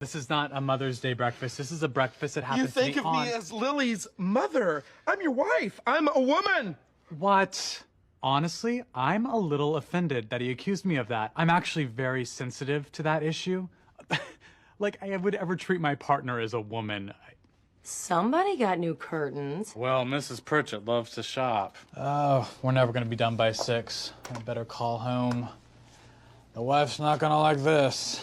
This is not a Mother's Day breakfast. This is a breakfast that happens You think to be of me as Lily's mother. I'm your wife. I'm a woman. What? Honestly, I'm a little offended that he accused me of that. I'm actually very sensitive to that issue. Like I would ever treat my partner as a woman. Somebody got new curtains. Well, Mrs. Pritchett loves to shop. Oh, we're never gonna be done by 6. I better call home. The wife's not gonna like this.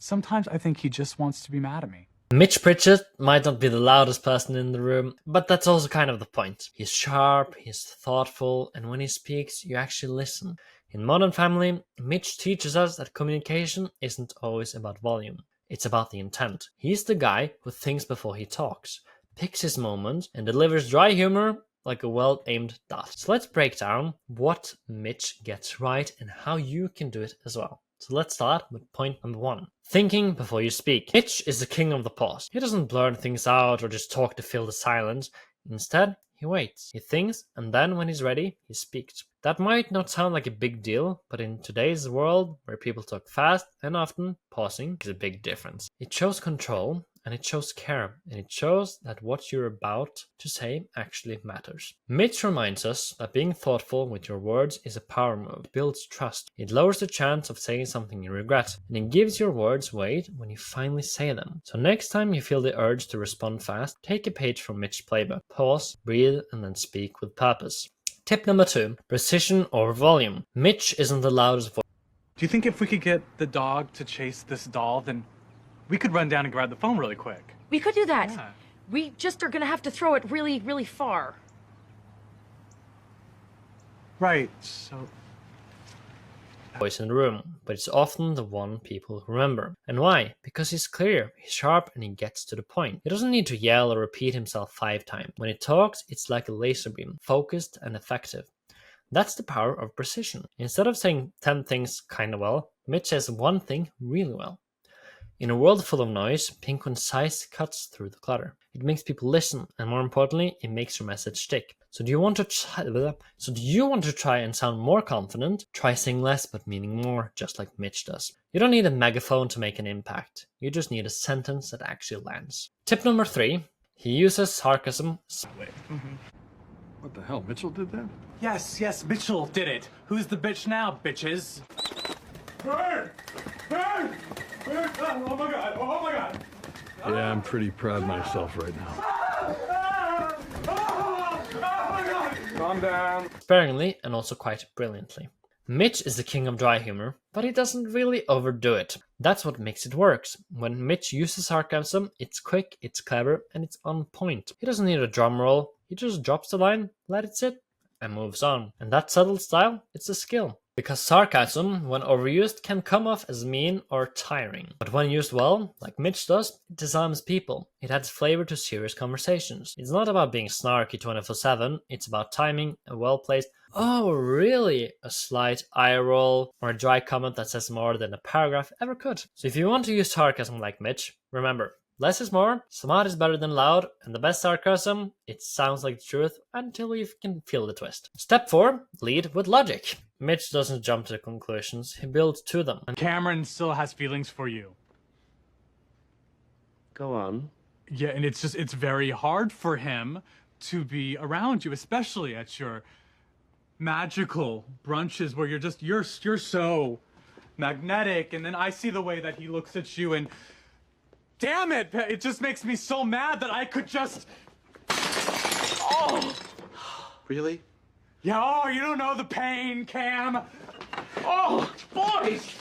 Sometimes I think he just wants to be mad at me. Mitch Pritchett might not be the loudest person in the room, but that's also kind of the point. He's sharp, he's thoughtful, and when he speaks, you actually listen. In Modern Family, Mitch teaches us that communication isn't always about volume. It's about the intent. He's the guy who thinks before he talks, picks his moment, and delivers dry humor like a well-aimed dart. So let's break down what Mitch gets right and how you can do it as well. So let's start with point number 1. Thinking before you speak. Mitch is the king of the pause. He doesn't blurt things out or just talk to fill the silence. Instead, he waits. He thinks, and then when he's ready, he speaks. That might not sound like a big deal, but in today's world, where people talk fast and often, pausing is a big difference. It shows control, and it shows care, and it shows that what you're about to say actually matters. Mitch reminds us that being thoughtful with your words is a power move. It builds trust. It lowers the chance of saying something you regret, and it gives your words weight when you finally say them. So next time you feel the urge to respond fast, take a page from Mitch's playbook. Pause, breathe, and then speak with purpose. Tip number 2, precision over volume. Mitch isn't the loudest voice. Do you think if we could get the dog to chase this doll, then we could run down and grab the phone really quick? We could do that. Yeah. We just are gonna have to throw it really, really far. Right, so... voice in the room, but it's often the one people remember. And why? Because he's clear, he's sharp, and he gets to the point. He doesn't need to yell or repeat himself 5 times. When he talks, it's like a laser beam, focused and effective. That's the power of precision. Instead of saying 10 things kinda well, Mitch says one thing really well. In a world full of noise, being concise cuts through the clutter. It makes people listen, and more importantly, it makes your message stick. So do you want to try and sound more confident? Try saying less but meaning more, just like Mitch does. You don't need a megaphone to make an impact. You just need a sentence that actually lands. Tip number 3, he uses sarcasm. What the hell? Mitchell did that? Yes, Mitchell did it. Who's the bitch now, bitches? Hey! Hey! Oh my god! Yeah, I'm pretty proud of myself right now. Calm down. Sparingly and also quite brilliantly. Mitch is the king of dry humor, but he doesn't really overdo it. That's what makes it work. When Mitch uses sarcasm, it's quick, it's clever, and it's on point. He doesn't need a drum roll, he just drops the line, let it sit, and moves on. And that subtle style, it's a skill. Because sarcasm, when overused, can come off as mean or tiring. But when used well, like Mitch does, it disarms people. It adds flavor to serious conversations. It's not about being snarky 24/7, it's about timing, a well-placed, "Oh, really?" a slight eye roll, or a dry comment that says more than a paragraph ever could. So if you want to use sarcasm like Mitch, remember, less is more, smart is better than loud, and the best sarcasm, it sounds like the truth until you can feel the twist. Step 4, lead with logic. Mitch doesn't jump to conclusions, he builds to them. And Cameron still has feelings for you. Go on. Yeah, and it's very hard for him to be around you, especially at your magical brunches where you're so magnetic, and then I see the way that he looks at you, and damn it, it just makes me so mad that I could just... Oh! Really? Yeah, oh, you don't know the pain, Cam. Oh, boys!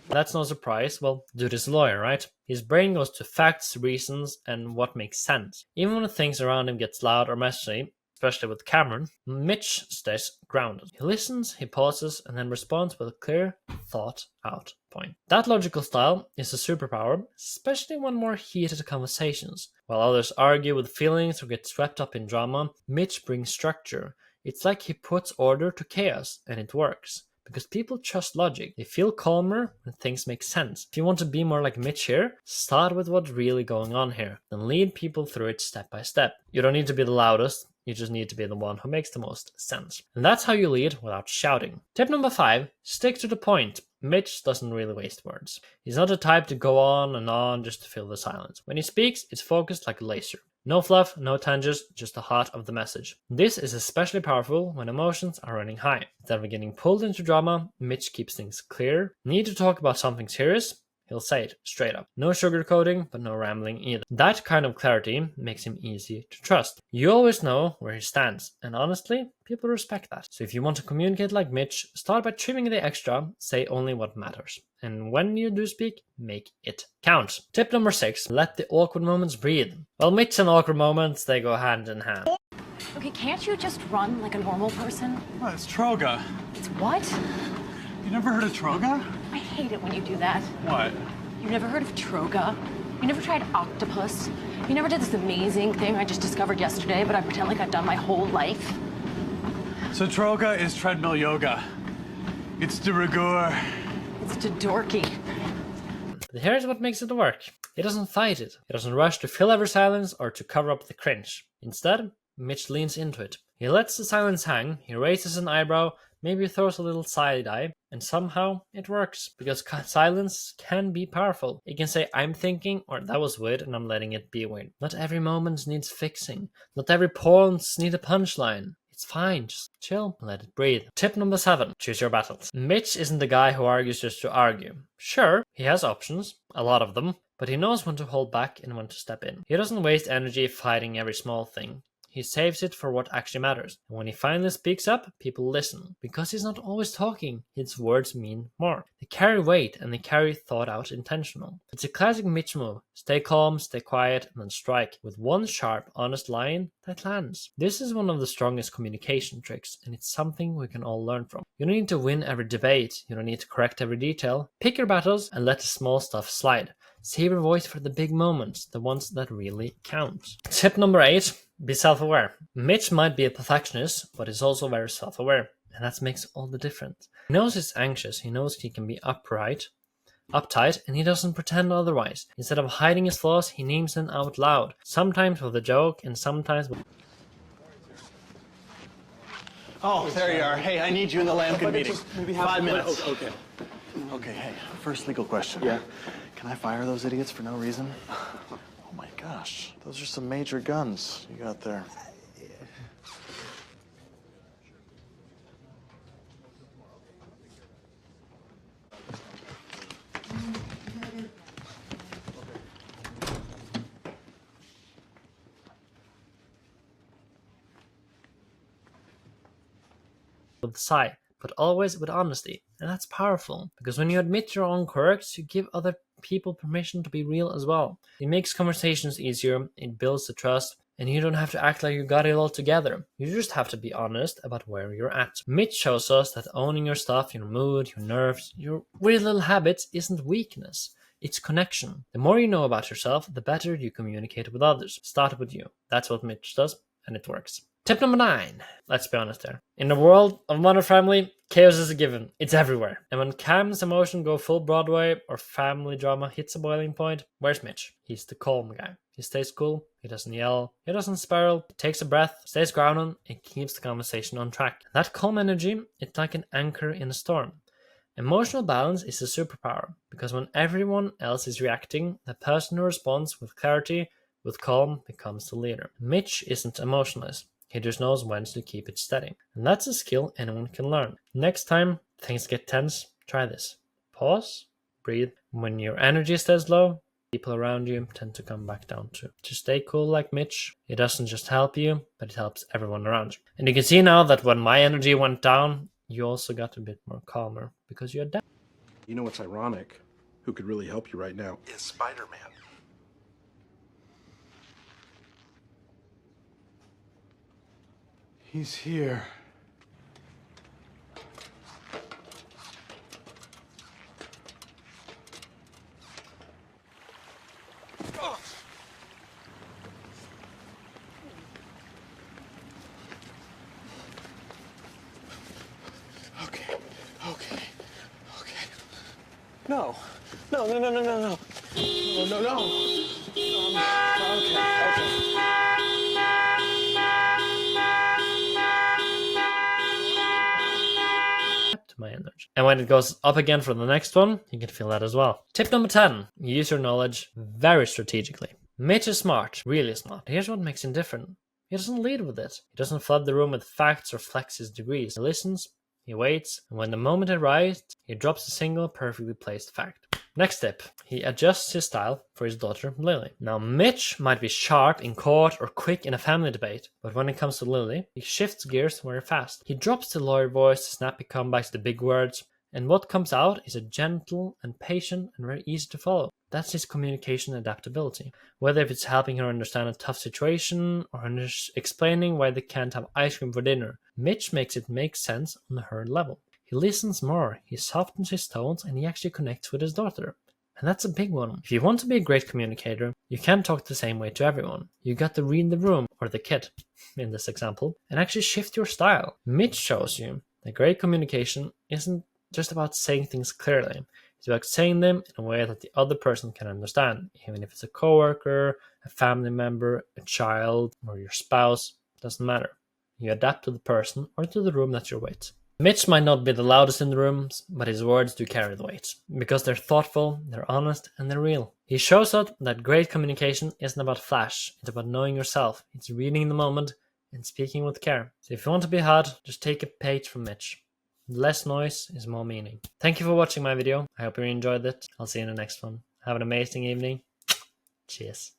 That's no surprise. Well, dude is a lawyer, right? His brain goes to facts, reasons, and what makes sense. Even when things around him gets loud or messy, especially with Cameron, Mitch stays grounded. He listens, he pauses, and then responds with a clear, thought-out point. That logical style is a superpower, especially when more heated conversations. While others argue with feelings or get swept up in drama, Mitch brings structure. It's like he puts order to chaos, and it works. Because people trust logic. They feel calmer when things make sense. If you want to be more like Mitch here, start with what's really going on here, then lead people through it step by step. You don't need to be the loudest, You just need to be the one who makes the most sense. And that's how you lead without shouting. Tip number 5, stick to the point. Mitch doesn't really waste words. He's not the type to go on and on just to fill the silence. When he speaks, it's focused like a laser. No fluff, no tangents, just the heart of the message. This is especially powerful when emotions are running high. Instead of getting pulled into drama, Mitch keeps things clear. Need to talk about something serious? He'll say it straight up. No sugarcoating, but no rambling either. That kind of clarity makes him easy to trust. You always know where he stands, and honestly, people respect that. So if you want to communicate like Mitch, start by trimming the extra, say only what matters. And when you do speak, make it count. Tip number 6, let the awkward moments breathe. Well, Mitch and awkward moments, they go hand in hand. Okay, can't you just run like a normal person? Oh, it's Troga. It's what? You never heard of Troga? I hate it when you do that. What? You never heard of Troga? You never tried octopus? You never did this amazing thing I just discovered yesterday, but I pretend like I've done my whole life? So Troga is treadmill yoga. It's de rigueur. It's too dorky. But here's what makes it work. He doesn't fight it. He doesn't rush to fill every silence or to cover up the cringe. Instead, Mitch leans into it. He lets the silence hang, he raises an eyebrow, maybe throws a little side eye, and somehow it works. Because silence can be powerful. It can say, I'm thinking, or that was weird, and I'm letting it be weird. Not every moment needs fixing. Not every pause needs a punchline. It's fine, just chill, let it breathe. Tip number 7, choose your battles. Mitch isn't the guy who argues just to argue. Sure, he has options, a lot of them, but he knows when to hold back and when to step in. He doesn't waste energy fighting every small thing. He saves it for what actually matters. And when he finally speaks up, people listen. Because he's not always talking, his words mean more. They carry weight and they carry thought out intentional. It's a classic Mitch move. Stay calm, stay quiet, and then strike with one sharp, honest line that lands. This is one of the strongest communication tricks, and it's something we can all learn from. You don't need to win every debate. You don't need to correct every detail. Pick your battles and let the small stuff slide. Save your voice for the big moments, the ones that really count. Tip number 8, be self-aware. Mitch might be a perfectionist, but he's also very self-aware, and that makes all the difference. He knows he's anxious, he knows he can be uptight, and he doesn't pretend otherwise. Instead of hiding his flaws, he names them out loud, sometimes with a joke, and sometimes with... Oh, there you are. Hey, I need you in the Lambkin meeting. 5 minutes. Okay. Okay, hey, first legal question. Yeah. Can I fire those idiots for no reason? Oh my gosh, those are some major guns you got there. a sigh, but always with honesty. And that's powerful, because when you admit your own quirks, you give other people permission to be real as well. It makes conversations easier, it builds the trust, and you don't have to act like you got it all together. You just have to be honest about where you're at. Mitch shows us that owning your stuff, your mood, your nerves, your weird little habits isn't weakness. It's connection. The more you know about yourself, the better you communicate with others. Start with you. That's what Mitch does, and it works. Tip number 9. Let's be honest there. In the world of Modern Family, chaos is a given. It's everywhere. And when Cam's emotion go full Broadway or family drama hits a boiling point, where's Mitch? He's the calm guy. He stays cool, he doesn't yell, he doesn't spiral, he takes a breath, stays grounded, and keeps the conversation on track. That calm energy, it's like an anchor in a storm. Emotional balance is a superpower, because when everyone else is reacting, the person who responds with clarity, with calm, becomes the leader. Mitch isn't emotionless. He just knows when to keep it steady. And that's a skill anyone can learn. Next time things get tense, try this. Pause, breathe. When your energy stays low, people around you tend to come back down too. To stay cool like Mitch, it doesn't just help you, but it helps everyone around you. And you can see now that when my energy went down, you also got a bit more calmer because you're down. You know what's ironic? Who could really help you right now is Spider-Man. He's here. Okay. No. No. No. Okay. And when it goes up again for the next one, you can feel that as well. Tip number 10, use your knowledge very strategically. Mitch is smart, really smart. Here's what makes him different. He doesn't lead with it. He doesn't flood the room with facts or flex his degrees. He listens, he waits, and when the moment arrives, he drops a single perfectly placed fact. Next tip, he adjusts his style for his daughter, Lily. Now, Mitch might be sharp in court or quick in a family debate, but when it comes to Lily, he shifts gears very fast. He drops the lawyer voice, the snappy comebacks, the big words, and what comes out is a gentle and patient and very easy to follow. That's his communication adaptability. Whether if it's helping her understand a tough situation or explaining why they can't have ice cream for dinner, Mitch makes it make sense on her level. He listens more, he softens his tones, and he actually connects with his daughter. And that's a big one. If you want to be a great communicator, you can't talk the same way to everyone. You got to read the room, or the kid, in this example, and actually shift your style. Mitch shows you that great communication isn't just about saying things clearly. It's about saying them in a way that the other person can understand, even if it's a coworker, a family member, a child, or your spouse, doesn't matter. You adapt to the person or to the room that you're with. Mitch might not be the loudest in the rooms, but his words do carry the weight, because they're thoughtful, they're honest, and they're real. He shows us that great communication isn't about flash, it's about knowing yourself, it's reading the moment, and speaking with care. So if you want to be hard, just take a page from Mitch. Less noise is more meaning. Thank you for watching my video. I hope you enjoyed it. I'll see you in the next one. Have an amazing evening. Cheers.